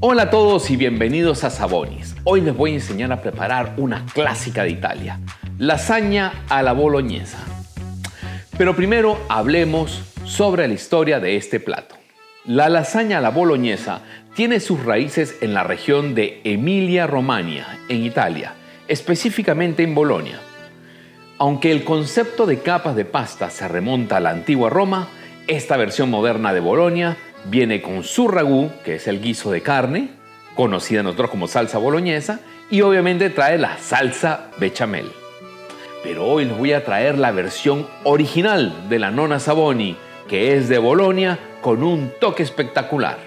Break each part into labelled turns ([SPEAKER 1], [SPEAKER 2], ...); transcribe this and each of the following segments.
[SPEAKER 1] Hola a todos y bienvenidos a Sabonis. Hoy les voy a enseñar a preparar una clásica de Italia, lasaña a la boloñesa. Pero primero hablemos sobre la historia de este plato. La lasaña a la boloñesa tiene sus raíces en la región de Emilia-Romagna, en Italia, específicamente en Bolonia. Aunque el concepto de capas de pasta se remonta a la antigua Roma, esta versión moderna de Bolonia viene con su ragú, que es el guiso de carne, conocida nosotros como salsa boloñesa, y obviamente trae la salsa bechamel. Pero hoy les voy a traer la versión original de la nonna Saboni, que es de Bolonia, con un toque espectacular.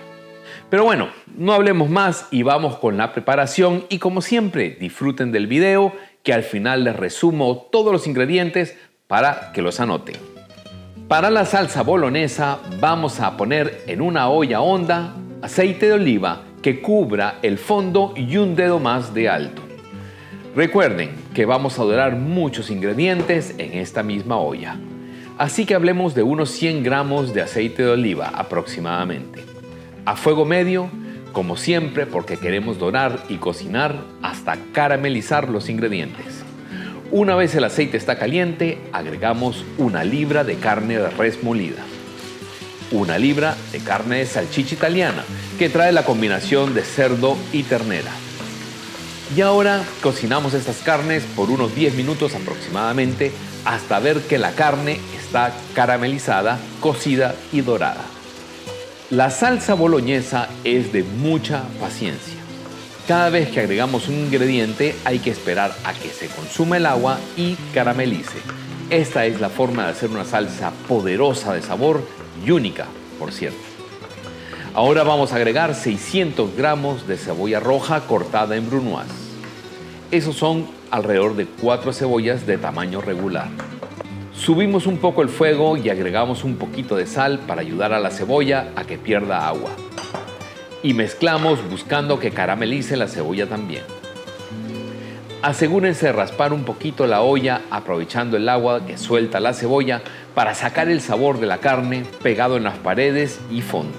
[SPEAKER 1] Pero bueno, no hablemos más y vamos con la preparación, y como siempre, disfruten del video, que al final les resumo todos los ingredientes para que los anoten. Para la salsa boloñesa vamos a poner en una olla honda aceite de oliva que cubra el fondo y un dedo más de alto. Recuerden que vamos a dorar muchos ingredientes en esta misma olla, así que hablemos de unos 100 gramos de aceite de oliva aproximadamente. A fuego medio, como siempre, porque queremos dorar y cocinar hasta caramelizar los ingredientes. Una vez el aceite está caliente, agregamos una libra de carne de res molida, una libra de carne de salchicha italiana, que trae la combinación de cerdo y ternera. Y ahora cocinamos estas carnes por unos 10 minutos aproximadamente hasta ver que la carne está caramelizada, cocida y dorada. La salsa boloñesa es de mucha paciencia. Cada vez que agregamos un ingrediente hay que esperar a que se consuma el agua y caramelice. Esta es la forma de hacer una salsa poderosa de sabor y única, por cierto. Ahora vamos a agregar 600 gramos de cebolla roja cortada en brunoise. Esos son alrededor de 4 cebollas de tamaño regular. Subimos un poco el fuego y agregamos un poquito de sal para ayudar a la cebolla a que pierda agua. Y mezclamos buscando que caramelice la cebolla también. Asegúrense de raspar un poquito la olla aprovechando el agua que suelta la cebolla para sacar el sabor de la carne pegado en las paredes y fondo.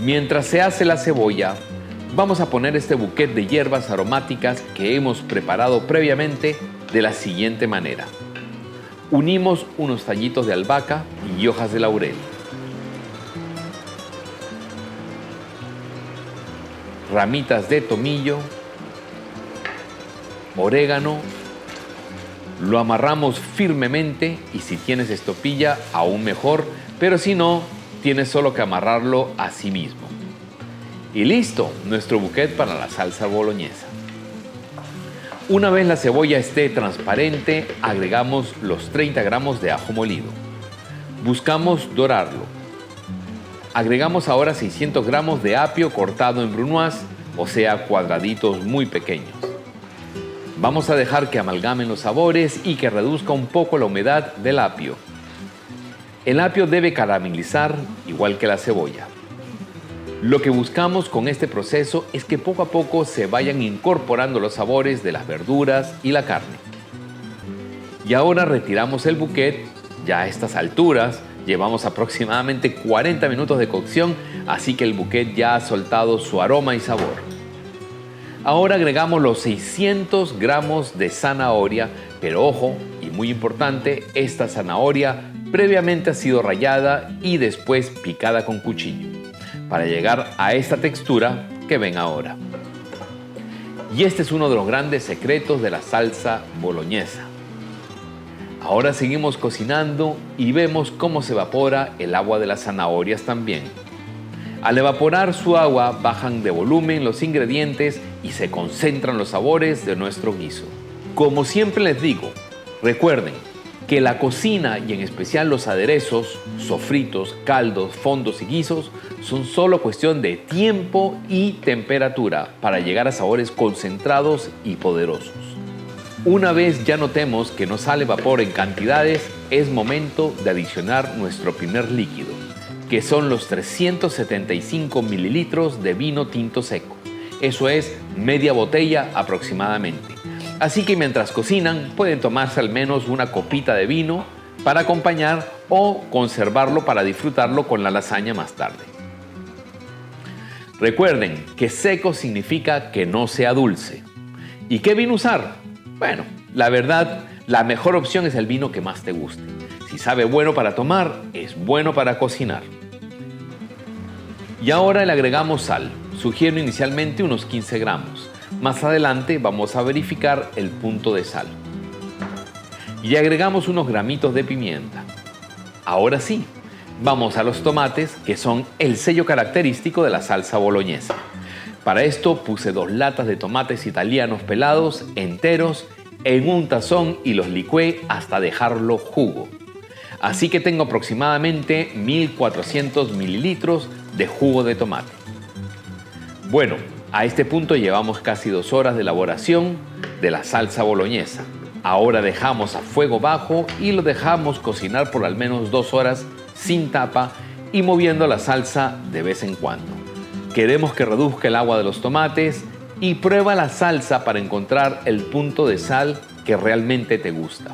[SPEAKER 1] Mientras se hace la cebolla, vamos a poner este bouquet de hierbas aromáticas que hemos preparado previamente de la siguiente manera. Unimos unos tallitos de albahaca y hojas de laurel. Ramitas de tomillo, orégano, lo amarramos firmemente y si tienes estopilla aún mejor, pero si no, tienes solo que amarrarlo a sí mismo. Y listo, nuestro bouquet para la salsa boloñesa. Una vez la cebolla esté transparente, agregamos los 30 gramos de ajo molido. Buscamos dorarlo. Agregamos ahora 600 gramos de apio cortado en brunoise, o sea, cuadraditos muy pequeños. Vamos a dejar que amalgamen los sabores y que reduzca un poco la humedad del apio. El apio debe caramelizar igual que la cebolla. Lo que buscamos con este proceso es que poco a poco se vayan incorporando los sabores de las verduras y la carne. Y ahora retiramos el bouquet. Ya a estas alturas llevamos aproximadamente 40 minutos de cocción, así que el bouquet ya ha soltado su aroma y sabor. Ahora agregamos los 600 gramos de zanahoria, pero ojo, y muy importante, esta zanahoria previamente ha sido rallada y después picada con cuchillo, para llegar a esta textura que ven ahora. Y este es uno de los grandes secretos de la salsa boloñesa. Ahora seguimos cocinando y vemos cómo se evapora el agua de las zanahorias también. Al evaporar su agua bajan de volumen los ingredientes y se concentran los sabores de nuestro guiso. Como siempre les digo, recuerden que la cocina y en especial los aderezos, sofritos, caldos, fondos y guisos son solo cuestión de tiempo y temperatura para llegar a sabores concentrados y poderosos. Una vez ya notemos que nos sale vapor en cantidades, es momento de adicionar nuestro primer líquido, que son los 375 mililitros de vino tinto seco. Eso es media botella aproximadamente. Así que mientras cocinan pueden tomarse al menos una copita de vino para acompañar o conservarlo para disfrutarlo con la lasaña más tarde. Recuerden que seco significa que no sea dulce. ¿Y qué vino usar? Bueno, la verdad, la mejor opción es el vino que más te guste. Si sabe bueno para tomar, es bueno para cocinar. Y ahora le agregamos sal. Sugiero inicialmente unos 15 gramos. Más adelante vamos a verificar el punto de sal. Y agregamos unos gramitos de pimienta. Ahora sí, vamos a los tomates, que son el sello característico de la salsa boloñesa. Para esto puse 2 latas de tomates italianos pelados, enteros, en un tazón y los licué hasta dejarlo jugo. Así que tengo aproximadamente 1400 mililitros de jugo de tomate. Bueno, a este punto llevamos casi 2 horas de elaboración de la salsa boloñesa. Ahora dejamos a fuego bajo y lo dejamos cocinar por al menos 2 horas sin tapa y moviendo la salsa de vez en cuando. Queremos que reduzca el agua de los tomates y prueba la salsa para encontrar el punto de sal que realmente te gusta.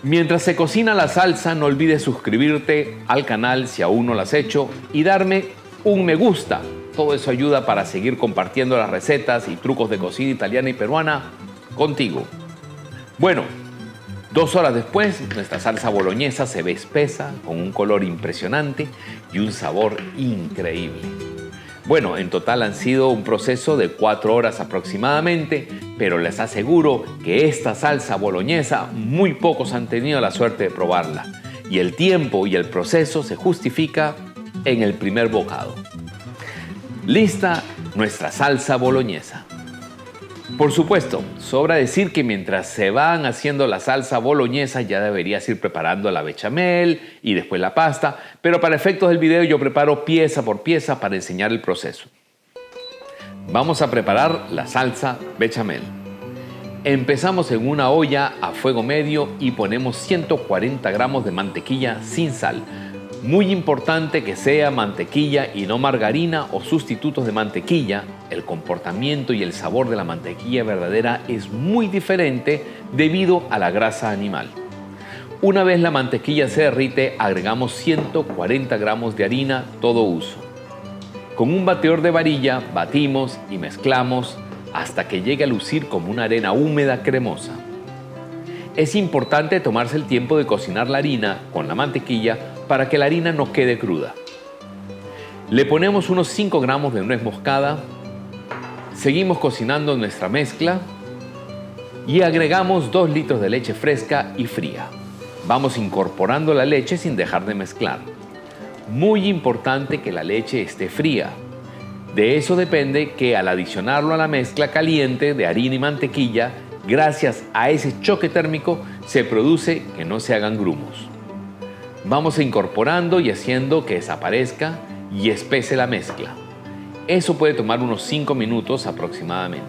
[SPEAKER 1] Mientras se cocina la salsa, no olvides suscribirte al canal si aún no lo has hecho y darme un me gusta. Todo eso ayuda para seguir compartiendo las recetas y trucos de cocina italiana y peruana contigo. Bueno, 2 horas después, nuestra salsa boloñesa se ve espesa, con un color impresionante y un sabor increíble. Bueno, en total han sido un proceso de 4 horas aproximadamente, pero les aseguro que esta salsa boloñesa muy pocos han tenido la suerte de probarla. Y el tiempo y el proceso se justifica en el primer bocado. Lista nuestra salsa boloñesa. Por supuesto, sobra decir que mientras se van haciendo la salsa boloñesa ya deberías ir preparando la bechamel y después la pasta, pero para efectos del video yo preparo pieza por pieza para enseñar el proceso. Vamos a preparar la salsa bechamel. Empezamos en una olla a fuego medio y ponemos 140 gramos de mantequilla sin sal. Muy importante que sea mantequilla y no margarina o sustitutos de mantequilla. El comportamiento y el sabor de la mantequilla verdadera es muy diferente debido a la grasa animal. Una vez la mantequilla se derrite, agregamos 140 gramos de harina todo uso. Con un batidor de varilla batimos y mezclamos hasta que llegue a lucir como una arena húmeda cremosa. Es importante tomarse el tiempo de cocinar la harina con la mantequilla para que la harina no quede cruda. Le ponemos unos 5 gramos de nuez moscada, seguimos cocinando nuestra mezcla y agregamos 2 litros de leche fresca y fría. Vamos incorporando la leche sin dejar de mezclar. Muy importante que la leche esté fría. De eso depende que al adicionarlo a la mezcla caliente de harina y mantequilla, gracias a ese choque térmico se produce que no se hagan grumos. Vamos incorporando y haciendo que desaparezca y espese la mezcla. Eso puede tomar unos 5 minutos aproximadamente.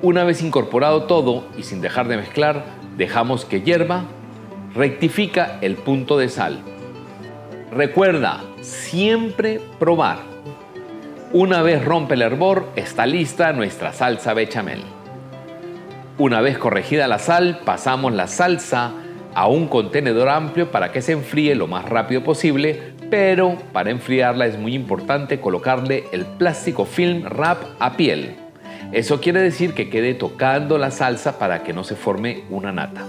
[SPEAKER 1] Una vez incorporado todo y sin dejar de mezclar, dejamos que hierva. Rectifica el punto de sal. Recuerda, siempre probar. Una vez rompe el hervor, está lista nuestra salsa bechamel. Una vez corregida la sal, pasamos la salsa a un contenedor amplio para que se enfríe lo más rápido posible, pero para enfriarla es muy importante colocarle el plástico film wrap a piel. Eso quiere decir que quede tocando la salsa para que no se forme una nata.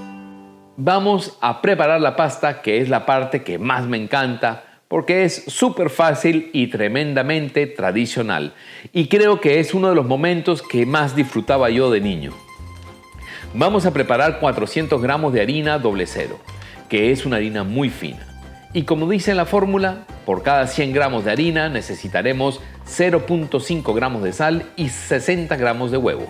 [SPEAKER 1] Vamos a preparar la pasta, que es la parte que más me encanta, porque es súper fácil y tremendamente tradicional. Y creo que es uno de los momentos que más disfrutaba yo de niño. Vamos a preparar 400 gramos de harina doble cero, que es una harina muy fina. Y como dice la fórmula, por cada 100 gramos de harina necesitaremos 0.5 gramos de sal y 60 gramos de huevo.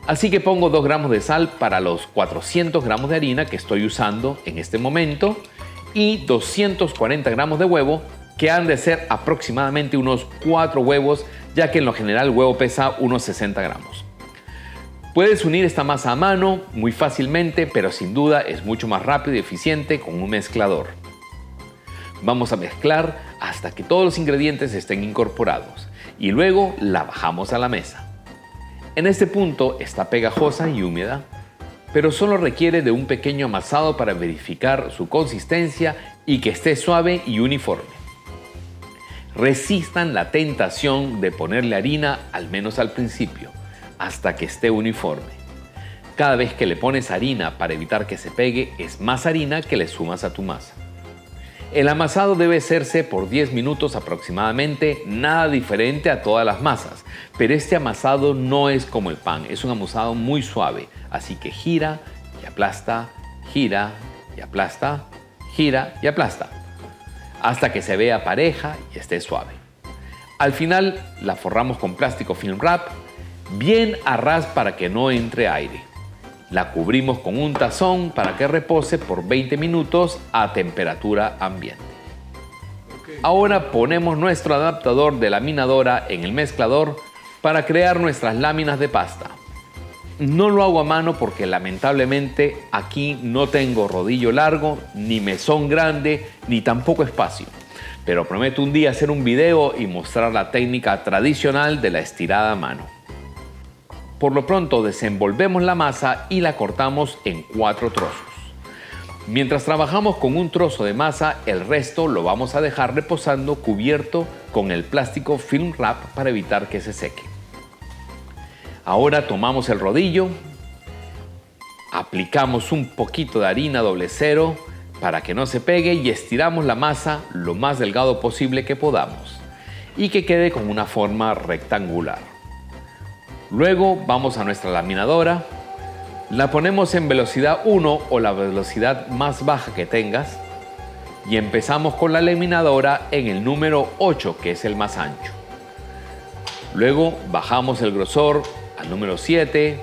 [SPEAKER 1] Así que pongo 2 gramos de sal para los 400 gramos de harina que estoy usando en este momento y 240 gramos de huevo, que han de ser aproximadamente unos 4 huevos, ya que en lo general el huevo pesa unos 60 gramos. Puedes unir esta masa a mano muy fácilmente, pero sin duda es mucho más rápido y eficiente con un mezclador. Vamos a mezclar hasta que todos los ingredientes estén incorporados y luego la bajamos a la mesa. En este punto está pegajosa y húmeda, pero solo requiere de un pequeño amasado para verificar su consistencia y que esté suave y uniforme. Resistan la tentación de ponerle harina, al menos al principio, hasta que esté uniforme. Cada vez que le pones harina para evitar que se pegue, es más harina que le sumas a tu masa. El amasado debe hacerse por 10 minutos aproximadamente, nada diferente a todas las masas. Pero este amasado no es como el pan, es un amasado muy suave. Así que gira y aplasta, gira y aplasta, gira y aplasta, hasta que se vea pareja y esté suave. Al final la forramos con plástico film wrap, bien a ras para que no entre aire. La cubrimos con un tazón para que repose por 20 minutos a temperatura ambiente. Ahora ponemos nuestro adaptador de laminadora en el mezclador para crear nuestras láminas de pasta. No lo hago a mano porque lamentablemente aquí no tengo rodillo largo, ni mesón grande, ni tampoco espacio. Pero prometo un día hacer un video y mostrar la técnica tradicional de la estirada a mano. Por lo pronto desenvolvemos la masa y la cortamos en 4 trozos. Mientras trabajamos con un trozo de masa, el resto lo vamos a dejar reposando cubierto con el plástico film wrap para evitar que se seque. Ahora tomamos el rodillo, aplicamos un poquito de harina doble cero para que no se pegue y estiramos la masa lo más delgado posible que podamos y que quede con una forma rectangular. Luego vamos a nuestra laminadora, la ponemos en velocidad 1 o la velocidad más baja que tengas y empezamos con la laminadora en el número 8, que es el más ancho. Luego bajamos el grosor al número 7,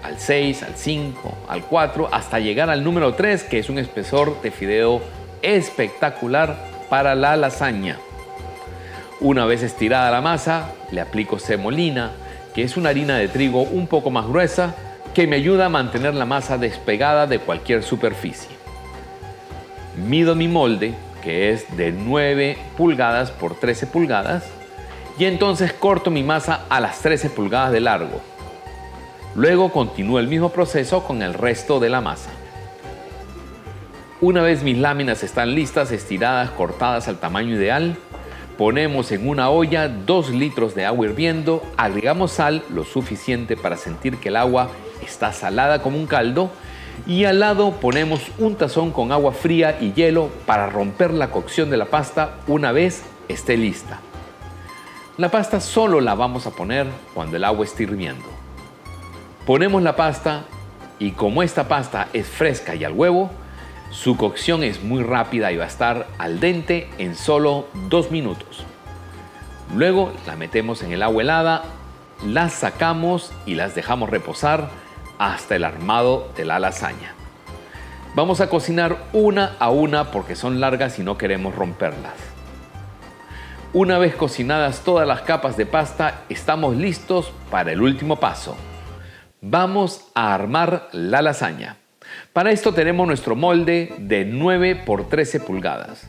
[SPEAKER 1] al 6, al 5, al 4, hasta llegar al número 3, que es un espesor de fideo espectacular para la lasaña. Una vez estirada la masa, le aplico semolina, que es una harina de trigo un poco más gruesa que me ayuda a mantener la masa despegada de cualquier superficie. Mido mi molde, que es de 9 pulgadas por 13 pulgadas, y entonces corto mi masa a las 13 pulgadas de largo. Luego continúo el mismo proceso con el resto de la masa. Una vez mis láminas están listas, estiradas, cortadas al tamaño ideal, ponemos en una olla 2 litros de agua hirviendo, agregamos sal lo suficiente para sentir que el agua está salada como un caldo y al lado ponemos un tazón con agua fría y hielo para romper la cocción de la pasta una vez esté lista. La pasta solo la vamos a poner cuando el agua esté hirviendo. Ponemos la pasta y como esta pasta es fresca y al huevo, su cocción es muy rápida y va a estar al dente en solo 2 minutos. Luego la metemos en el agua helada, las sacamos y las dejamos reposar hasta el armado de la lasaña. Vamos a cocinar una a una porque son largas y no queremos romperlas. Una vez cocinadas todas las capas de pasta, estamos listos para el último paso. Vamos a armar la lasaña. Para esto tenemos nuestro molde de 9 por 13 pulgadas,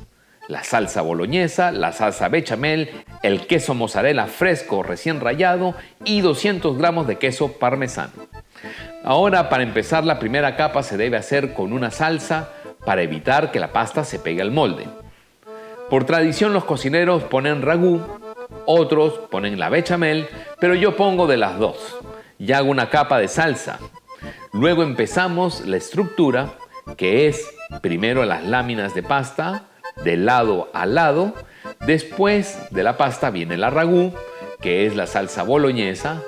[SPEAKER 1] la salsa boloñesa, la salsa bechamel, el queso mozzarella fresco recién rallado y 200 gramos de queso parmesano. Ahora, para empezar, la primera capa se debe hacer con una salsa para evitar que la pasta se pegue al molde. Por tradición los cocineros ponen ragú, otros ponen la bechamel, pero yo pongo de las dos y hago una capa de salsa. Luego empezamos la estructura, que es primero las láminas de pasta de lado a lado. Después de la pasta viene la ragú, que es la salsa boloñesa.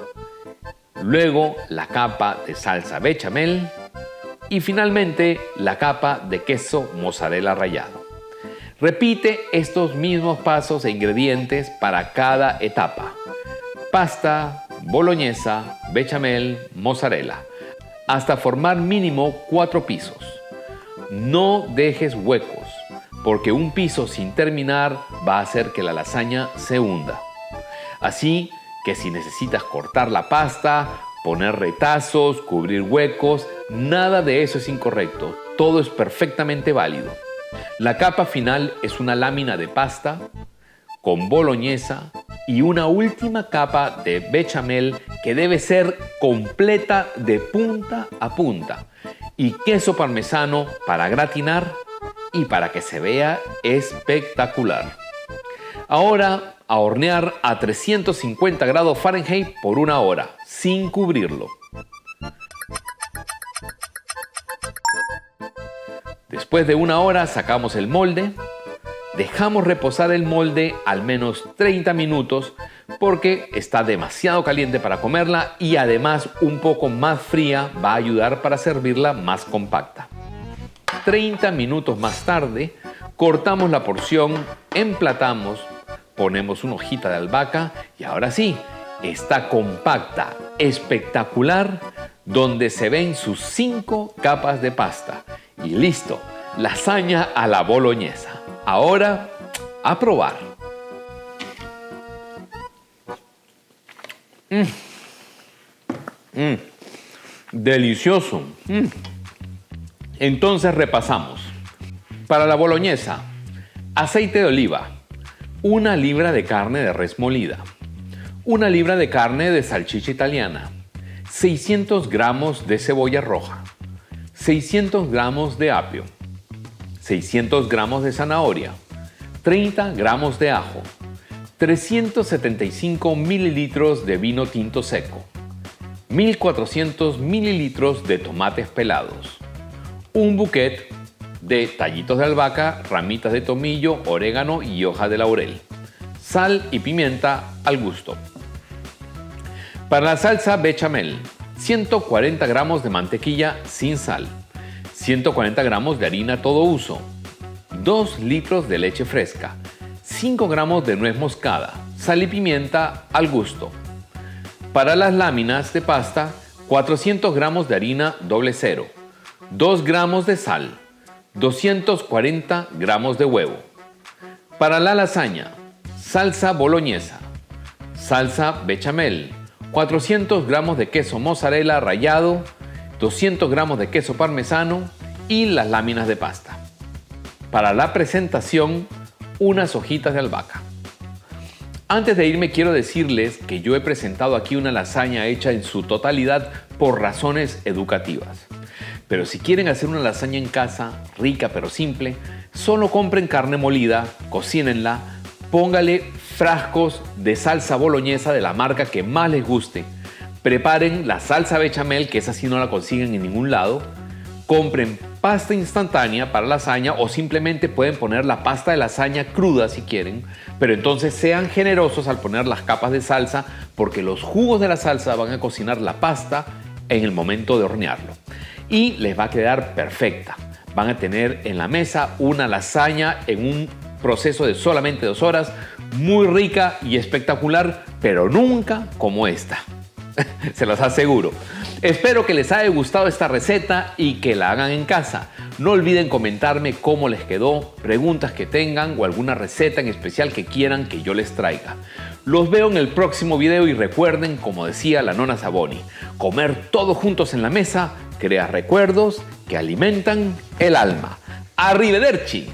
[SPEAKER 1] Luego la capa de salsa bechamel y finalmente la capa de queso mozzarella rallado. Repite estos mismos pasos e ingredientes para cada etapa. Pasta, boloñesa, bechamel, mozzarella, hasta formar mínimo 4 pisos. No dejes huecos, porque un piso sin terminar va a hacer que la lasaña se hunda. Así que si necesitas cortar la pasta, poner retazos, cubrir huecos, nada de eso es incorrecto. Todo es perfectamente válido. La capa final es una lámina de pasta con boloñesa y una última capa de bechamel que debe ser completa de punta a punta y queso parmesano para gratinar y para que se vea espectacular. Ahora a hornear a 350 grados Fahrenheit por 1 hora, sin cubrirlo. Después de 1 hora sacamos el molde. Dejamos reposar el molde al menos 30 minutos porque está demasiado caliente para comerla y además un poco más fría va a ayudar para servirla más compacta. 30 minutos más tarde cortamos la porción, emplatamos, ponemos una hojita de albahaca y ahora sí, está compacta, espectacular, donde se ven sus 5 capas de pasta. Y listo, lasaña a la boloñesa. Ahora, a probar. Delicioso. Entonces repasamos. Para la boloñesa, aceite de oliva, 1 libra de carne de res molida, 1 libra de carne de salchicha italiana, 600 gramos de cebolla roja, 600 gramos de apio, 600 gramos de zanahoria, 30 gramos de ajo, 375 mililitros de vino tinto seco, 1400 mililitros de tomates pelados, un buquet de tallitos de albahaca, ramitas de tomillo, orégano y hoja de laurel, sal y pimienta al gusto. Para la salsa bechamel, 140 gramos de mantequilla sin sal, 140 gramos de harina todo uso, 2 litros de leche fresca, 5 gramos de nuez moscada, sal y pimienta al gusto. Para las láminas de pasta, 400 gramos de harina doble cero, 2 gramos de sal, 240 gramos de huevo. Para la lasaña, salsa boloñesa, salsa bechamel, 400 gramos de queso mozzarella rallado, 200 gramos de queso parmesano y las láminas de pasta. Para la presentación, unas hojitas de albahaca. Antes de irme quiero decirles que yo he presentado aquí una lasaña hecha en su totalidad por razones educativas. Pero si quieren hacer una lasaña en casa, rica pero simple, solo compren carne molida, cocínenla, póngale frascos de salsa boloñesa de la marca que más les guste, preparen la salsa bechamel, que esa sí no la consiguen en ningún lado, compren pasta instantánea para lasaña o simplemente pueden poner la pasta de lasaña cruda si quieren, pero entonces sean generosos al poner las capas de salsa porque los jugos de la salsa van a cocinar la pasta en el momento de hornearlo. Y les va a quedar perfecta. Van a tener en la mesa una lasaña en un proceso de solamente 2 horas, muy rica y espectacular, pero nunca como esta. Se los aseguro. Espero que les haya gustado esta receta y que la hagan en casa. No olviden comentarme cómo les quedó, preguntas que tengan o alguna receta en especial que quieran que yo les traiga. Los veo en el próximo video y recuerden, como decía la nona Saboni, comer todos juntos en la mesa crea recuerdos que alimentan el alma. ¡Arrivederci!